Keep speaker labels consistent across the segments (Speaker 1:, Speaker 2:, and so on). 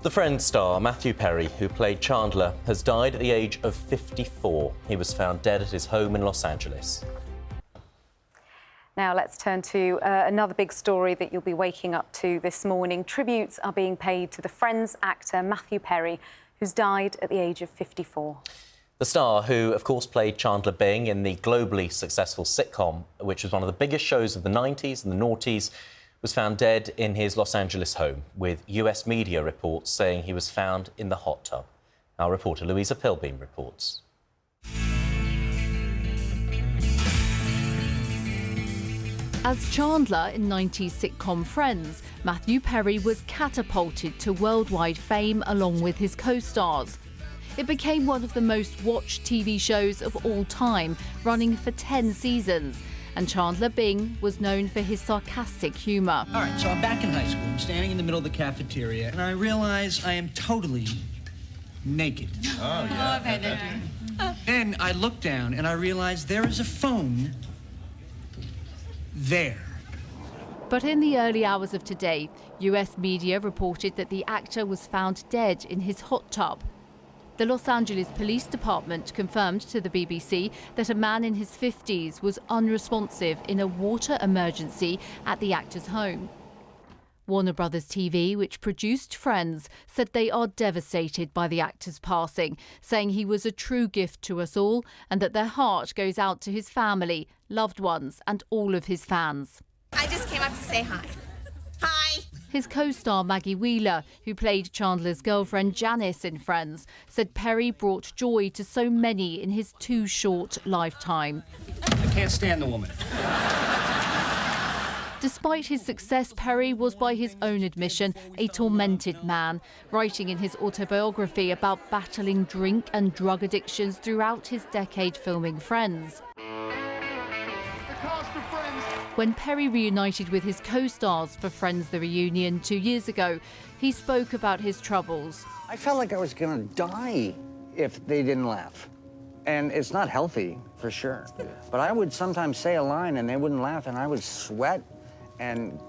Speaker 1: The Friends star Matthew Perry, who played Chandler, has died at the age of 54. He was found dead at his home in Los Angeles.
Speaker 2: Now let's turn to another big story that you'll be waking up to this morning. Tributes are being paid to the Friends actor Matthew Perry, who's died at the age of 54.
Speaker 1: The star, who of course played Chandler Bing in the globally successful sitcom, which was one of the biggest shows of the 90s and the noughties, was found dead in his Los Angeles home, with US media reports saying he was found in the hot tub. Our reporter Louisa Pilbeam reports.
Speaker 3: As Chandler in 90s sitcom Friends, Matthew Perry was catapulted to worldwide fame along with his co-stars. It became one of the most watched TV shows of all time, running for 10 seasons. And Chandler Bing was known for his sarcastic humour.
Speaker 4: All right, so I'm back in high school. I'm standing in the middle of the cafeteria, and I realize I am totally naked.
Speaker 5: Oh, yeah.
Speaker 4: Then I look down, and I realize there is a phone there.
Speaker 3: But in the early hours of today, US media reported that the actor was found dead in his hot tub. The Los Angeles Police Department confirmed to the BBC that a man in his 50s was unresponsive in a water emergency at the actor's home. Warner Brothers TV, which produced Friends, said they are devastated by the actor's passing, saying he was a true gift to us all and that their heart goes out to his family, loved ones and all of his fans.
Speaker 6: I just came up to say hi. Hi.
Speaker 3: His co-star Maggie Wheeler, who played Chandler's girlfriend Janice in Friends, said Perry brought joy to so many in his too short lifetime.
Speaker 4: I can't stand the woman.
Speaker 3: Despite his success, Perry was, by his own admission, a tormented man, writing in his autobiography about battling drink and drug addictions throughout his decade filming Friends. When Perry reunited with his co-stars for Friends The Reunion 2 years ago, he spoke about his troubles.
Speaker 7: I felt like I was going to die if they didn't laugh. And it's not healthy, for sure. But I would sometimes say a line and they wouldn't laugh, and I would sweat and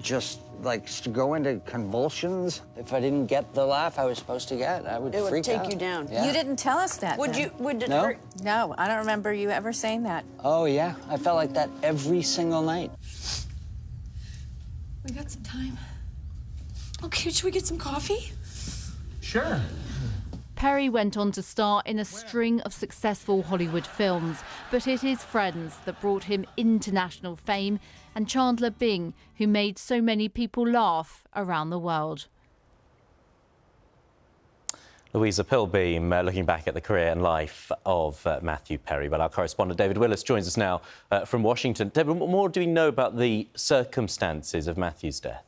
Speaker 7: just like go into convulsions. If I didn't get the laugh I was supposed to get, I would freak out.
Speaker 8: It would take you down.
Speaker 7: Yeah.
Speaker 8: You didn't tell us that.
Speaker 6: Would it
Speaker 7: No?
Speaker 6: hurt?
Speaker 8: No, I don't remember you ever saying that.
Speaker 7: Oh, yeah. I felt like that every single night.
Speaker 6: We got some time. Okay, should we get some coffee?
Speaker 4: Sure.
Speaker 3: Perry went on to star in a string of successful Hollywood films, but it is Friends that brought him international fame, and Chandler Bing, who made so many people laugh around the world.
Speaker 1: Louisa Pilbeam looking back at the career and life of Matthew Perry. Well, our correspondent David Willis joins us now from Washington. David, what more do we know about the circumstances of Matthew's death?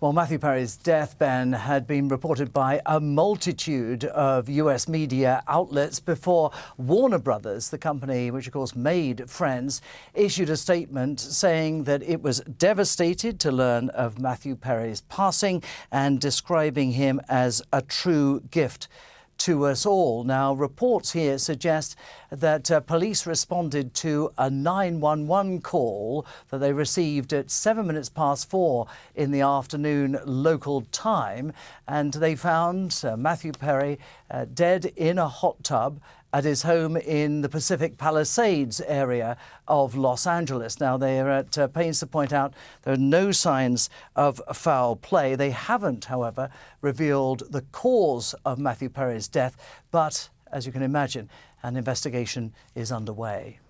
Speaker 9: Well, Matthew Perry's death, Ben, had been reported by a multitude of US media outlets before Warner Brothers, the company which, of course, made Friends, issued a statement saying that it was devastated to learn of Matthew Perry's passing and describing him as a true gift to us all. Now, reports here suggest that police responded to a 911 call that they received at 4 in the afternoon local time, and they found Matthew Perry dead in a hot tub at his home in the Pacific Palisades area of Los Angeles. Now, they are at pains to point out there are no signs of foul play. They haven't, however, revealed the cause of Matthew Perry's death, but, as you can imagine, an investigation is underway.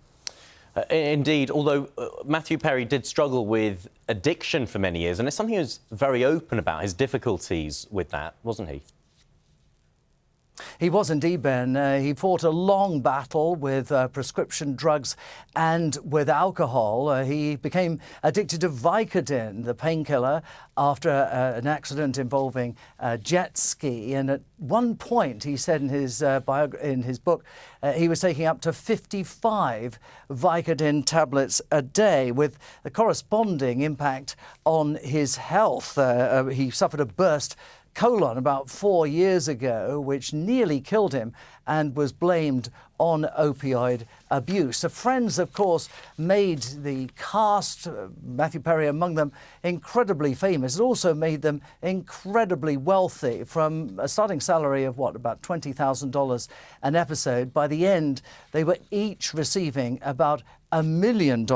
Speaker 1: Indeed, although Matthew Perry did struggle with addiction for many years, and it's something he was very open about, his difficulties with that, wasn't he?
Speaker 9: He was indeed, Ben. He fought a long battle with prescription drugs and with alcohol. He became addicted to Vicodin, the painkiller, after an accident involving a jet ski. And at one point, he said in his book, he was taking up to 55 Vicodin tablets a day, with the corresponding impact on his health. He suffered a burst colon about 4 years ago, which nearly killed him and was blamed on opioid abuse. So Friends, of course, made the cast, Matthew Perry among them, incredibly famous. It also made them incredibly wealthy, from a starting salary of, about $20,000 an episode. By the end, they were each receiving about $1 million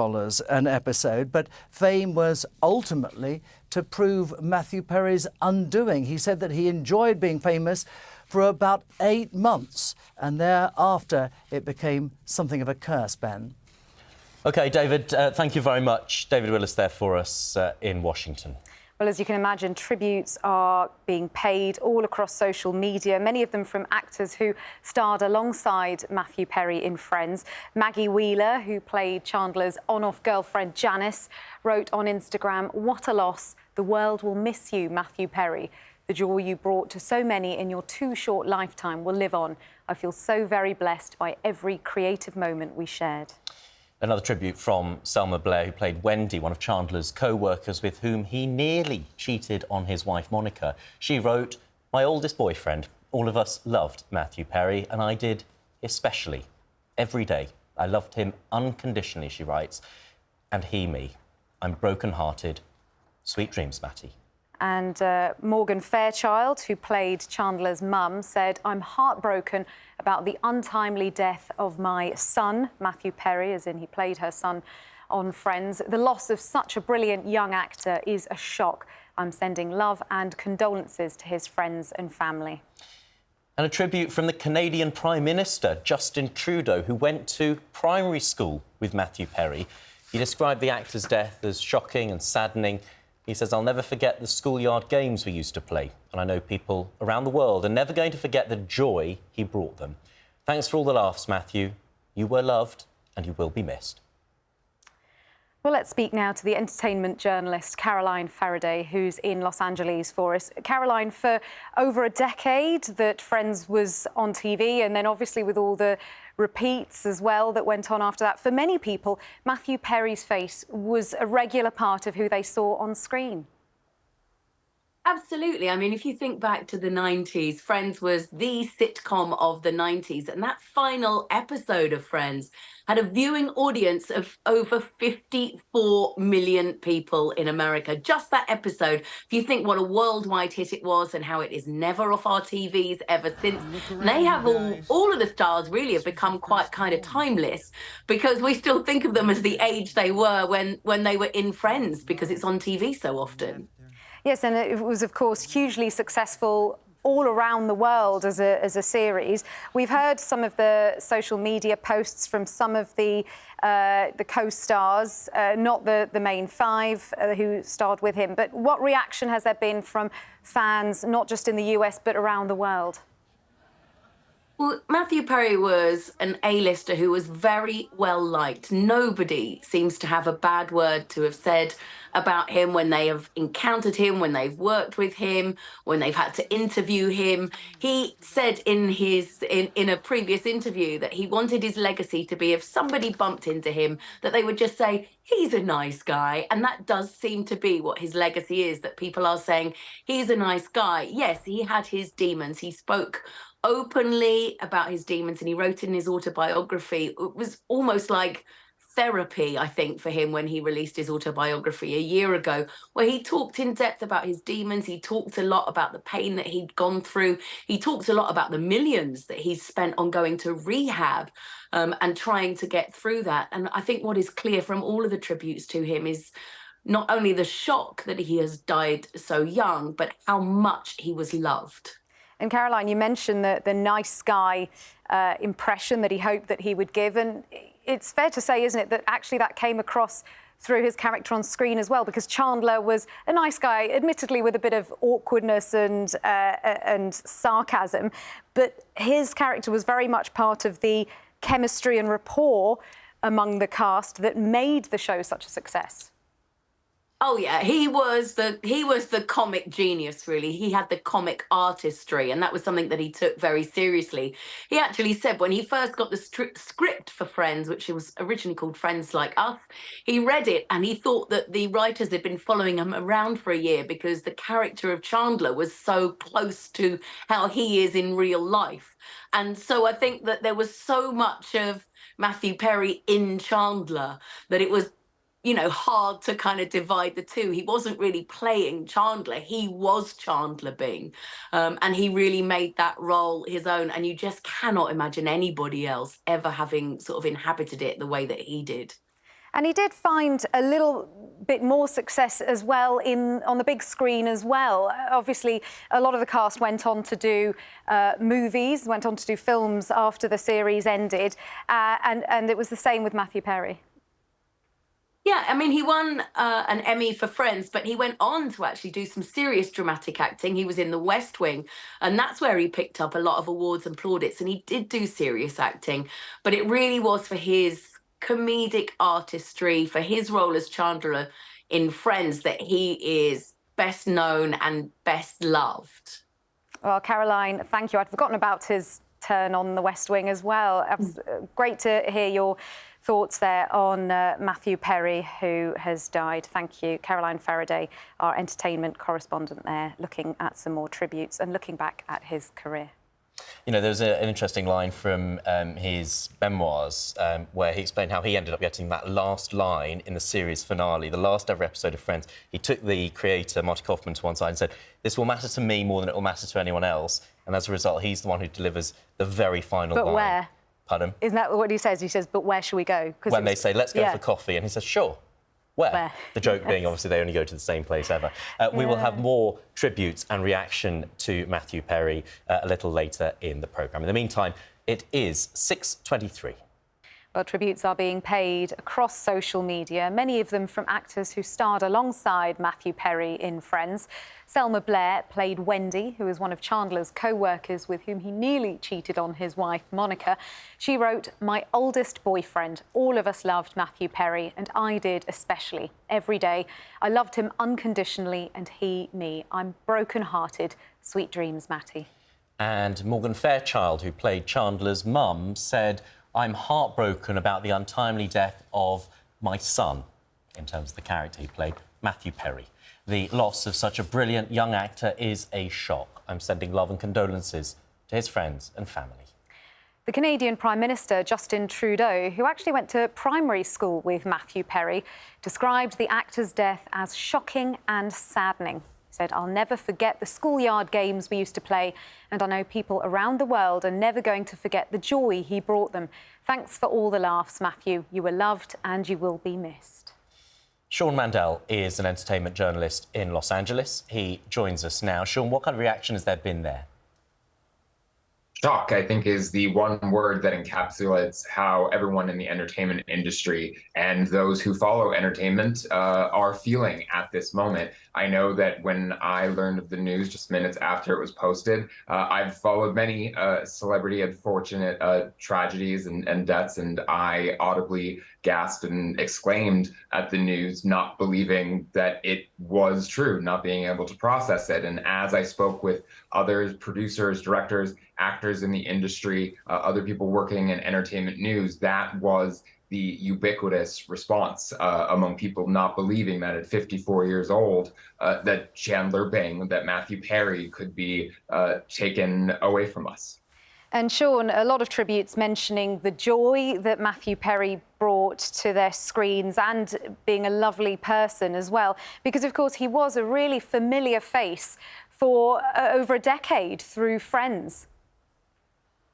Speaker 9: an episode, but fame was ultimately to prove Matthew Perry's undoing. He said that he enjoyed being famous for about 8 months, and thereafter it became something of a curse, Ben.
Speaker 1: OK, David, thank you very much. David Willis there for us in Washington.
Speaker 2: Well, as you can imagine, tributes are being paid all across social media, many of them from actors who starred alongside Matthew Perry in Friends. Maggie Wheeler, who played Chandler's on-off girlfriend Janice, wrote on Instagram, "What a loss. The world will miss you, Matthew Perry. The joy you brought to so many in your too short lifetime will live on. I feel so very blessed by every creative moment we shared."
Speaker 1: Another tribute from Selma Blair, who played Wendy, one of Chandler's co-workers with whom he nearly cheated on his wife, Monica. She wrote, "My oldest boyfriend. All of us loved Matthew Perry, and I did especially. Every day. I loved him unconditionally," she writes, "and he me. I'm broken-hearted. Sweet dreams, Matty."
Speaker 2: And Morgan Fairchild, who played Chandler's mum, said, "I'm heartbroken about the untimely death of my son," Matthew Perry, as in he played her son on Friends. "The loss of such a brilliant young actor is a shock. I'm sending love and condolences to his friends and family."
Speaker 1: And a tribute from the Canadian Prime Minister, Justin Trudeau, who went to primary school with Matthew Perry. He described the actor's death as shocking and saddening. He says, "I'll never forget the schoolyard games we used to play, and I know people around the world are never going to forget the joy he brought them. Thanks for all the laughs, Matthew. You were loved, and you will be missed."
Speaker 2: Well, let's speak now to the entertainment journalist Caroline Faraday, who's in Los Angeles for us. Caroline, for over a decade that Friends was on TV, and then obviously with all the repeats as well that went on after that, for many people, Matthew Perry's face was a regular part of who they saw on screen.
Speaker 10: Absolutely. I mean, if you think back to the 90s, Friends was the sitcom of the 90s. And that final episode of Friends had a viewing audience of over 54 million people in America. Just that episode. If you think what a worldwide hit it was and how it is never off our TVs ever since, they have all of the stars really have become quite kind of timeless, because we still think of them as the age they were when they were in Friends, because it's on TV so often.
Speaker 2: Yes, and it was, of course, hugely successful all around the world as a series. We've heard some of the social media posts from some of the co-stars, not the main five who starred with him. But what reaction has there been from fans, not just in the US, but around the world?
Speaker 10: Well, Matthew Perry was an A-lister who was very well liked. Nobody seems to have a bad word to have said about him when they have encountered him, when they've worked with him, when they've had to interview him. He said in a previous interview that he wanted his legacy to be, if somebody bumped into him, that they would just say, "He's a nice guy." And that does seem to be what his legacy is, that people are saying, he's a nice guy. Yes, he had his demons. He spoke openly about his demons, and he wrote in his autobiography. It was almost like therapy, I think, for him when he released his autobiography a year ago, where he talked in depth about his demons. He talked a lot about the pain that he'd gone through. He talked a lot about the millions that he's spent on going to rehab and trying to get through that. And I think what is clear from all of the tributes to him is not only the shock that he has died so young, but how much he was loved.
Speaker 2: And Caroline, you mentioned the nice guy impression that he hoped that he would give. And it's fair to say, isn't it, that actually that came across through his character on screen as well, because Chandler was a nice guy, admittedly with a bit of awkwardness and sarcasm, but his character was very much part of the chemistry and rapport among the cast that made the show such a success.
Speaker 10: Oh yeah, he was the comic genius, really. He had the comic artistry, and that was something that he took very seriously. He actually said when he first got the script for Friends, which was originally called Friends Like Us, he read it and he thought that the writers had been following him around for a year because the character of Chandler was so close to how he is in real life. And so I think that there was so much of Matthew Perry in Chandler that it was, you know, hard to kind of divide the two. He wasn't really playing Chandler. He was Chandler Bing. And he really made that role his own. And you just cannot imagine anybody else ever having sort of inhabited it the way that he did.
Speaker 2: And he did find a little bit more success as well on the big screen as well. Obviously, a lot of the cast went on to do movies, went on to do films after the series ended. And it was the same with Matthew Perry.
Speaker 10: Yeah, I mean, he won an Emmy for Friends, but he went on to actually do some serious dramatic acting. He was in The West Wing, and that's where he picked up a lot of awards and plaudits, and he did do serious acting, but it really was for his comedic artistry, for his role as Chandler in Friends, that he is best known and best loved.
Speaker 2: Well, Caroline, thank you. I'd forgotten about his turn on The West Wing as well. It was great to hear your thoughts there on Matthew Perry, who has died. Thank you. Caroline Faraday, our entertainment correspondent there, looking at some more tributes and looking back at his career.
Speaker 1: You know, there was an interesting line from his memoirs where he explained how he ended up getting that last line in the series finale, the last ever episode of Friends. He took the creator, Marty Kaufman, to one side and said, "This will matter to me more than it will matter to anyone else." And as a result, he's the one who delivers the very final line.
Speaker 2: But where?
Speaker 1: Pardon?
Speaker 2: Isn't that what he says? He says, "But where shall we go?"
Speaker 1: When they say, "Let's go for coffee," and he says, "Sure." Where? The joke being, obviously, they only go to the same place ever. We will have more tributes and reaction to Matthew Perry a little later in the programme. In the meantime, it is 6:23.
Speaker 2: Well, tributes are being paid across social media, many of them from actors who starred alongside Matthew Perry in Friends. Selma Blair played Wendy, who was one of Chandler's co-workers with whom he nearly cheated on his wife, Monica. She wrote, "My oldest boyfriend. All of us loved Matthew Perry, and I did especially. Every day. I loved him unconditionally, and he me. I'm broken-hearted. Sweet dreams, Matty."
Speaker 1: And Morgan Fairchild, who played Chandler's mum, said, "I'm heartbroken about the untimely death of my son," in terms of the character he played, Matthew Perry. "The loss of such a brilliant young actor is a shock. I'm sending love and condolences to his friends and family."
Speaker 2: The Canadian Prime Minister, Justin Trudeau, who actually went to primary school with Matthew Perry, described the actor's death as shocking and saddening. He said, "I'll never forget the schoolyard games we used to play, and I know people around the world are never going to forget the joy he brought them. Thanks for all the laughs, Matthew. You were loved and you will be missed."
Speaker 1: Sean Mandel is an entertainment journalist in Los Angeles. He joins us now. Sean, what kind of reaction has there been there?
Speaker 11: Shock, I think, is the one word that encapsulates how everyone in the entertainment industry and those who follow entertainment are feeling at this moment. I know that when I learned of the news just minutes after it was posted, I've followed many celebrity unfortunate tragedies and deaths, and I audibly gasped and exclaimed at the news, not believing that it was true, not being able to process it. And as I spoke with others, producers, directors, actors in the industry, other people working in entertainment news, that was the ubiquitous response among people not believing that at 54 years old, that Chandler Bing, that Matthew Perry could be taken away from us.
Speaker 2: And Sean, a lot of tributes mentioning the joy that Matthew Perry brought to their screens and being a lovely person as well, because of course he was a really familiar face for over a decade through Friends.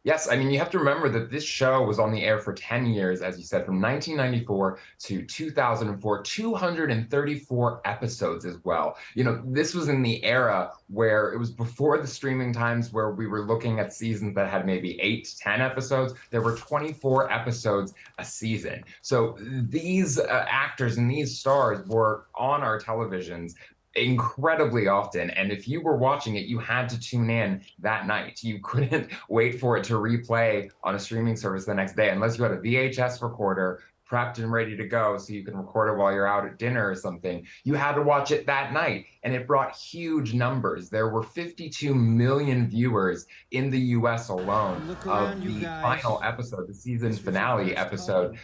Speaker 11: Yes, I mean, you have to remember that this show was on the air for 10 years, as you said, from 1994 to 2004, 234 episodes as well. You know, this was in the era where it was before the streaming times where we were looking at seasons that had maybe 8 to 10 episodes. There were 24 episodes a season. So these actors and these stars were on our televisions incredibly often, and if you were watching it, you had to tune in that night. You couldn't wait for it to replay on a streaming service the next day unless you had a VHS recorder prepped and ready to go so you can record it while you're out at dinner or something. You had to watch it that night, and it brought huge numbers. There were 52 million viewers in the US alone of the final episode, the season finale episode,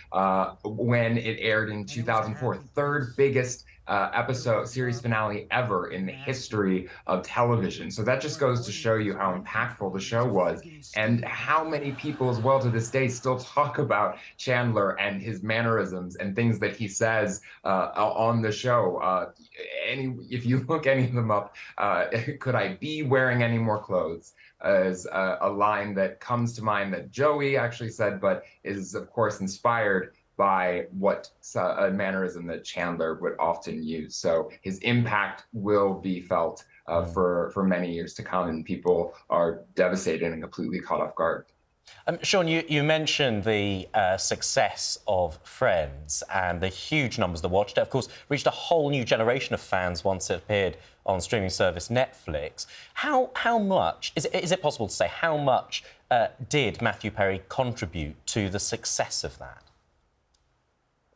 Speaker 11: when it aired in 2004. Third biggest series finale ever in the history of television. So that just goes to show you how impactful the show was, and how many people as well to this day still talk about Chandler and his mannerisms and things that he says on the show. If you look any of them up, could I be wearing any more clothes? Is a line that comes to mind that Joey actually said, but is of course inspired by what a mannerism that Chandler would often use. So his impact will be felt for many years to come, and people are devastated and completely caught off guard.
Speaker 1: Sean, you mentioned the success of Friends and the huge numbers that watched it. Of course, reached a whole new generation of fans once it appeared on streaming service Netflix. How much, is it possible to say, how much did Matthew Perry contribute to the success of that?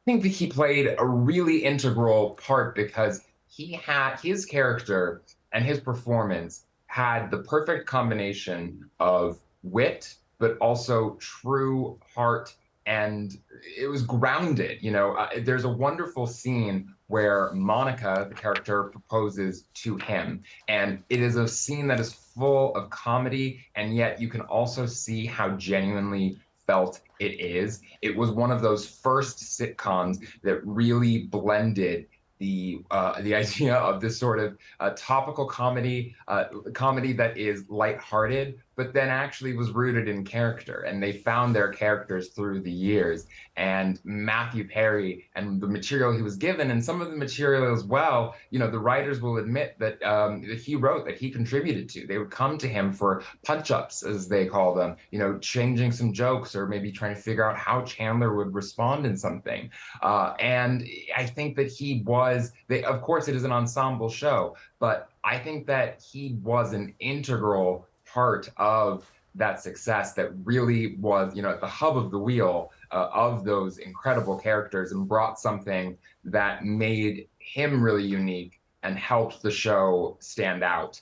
Speaker 11: I think that he played a really integral part, because he had his character and his performance had the perfect combination of wit, but also true heart, and it was grounded. You know, there's a wonderful scene where Monica, the character, proposes to him, and it is a scene that is full of comedy, and yet you can also see how genuinely felt it is. It was one of those first sitcoms that really blended the idea of this sort of topical comedy that is lighthearted, but then actually was rooted in character. And they found their characters through the years. And Matthew Perry and the material he was given, and some of the material as well, you know, the writers will admit that that he wrote, that he contributed to. They would come to him for punch-ups, as they call them, you know, changing some jokes or maybe trying to figure out how Chandler would respond in something. And I think that he was, of course, it is an ensemble show, but I think that he was an integral part of that success that really was, you know, at the hub of the wheel of those incredible characters, and brought something that made him really unique and helped the show stand out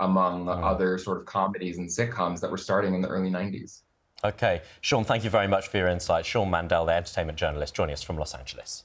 Speaker 11: among other sort of comedies and sitcoms that were starting in the early 90s.
Speaker 1: OK. Sean, thank you very much for your insight. Sean Mandel, the entertainment journalist, joining us from Los Angeles.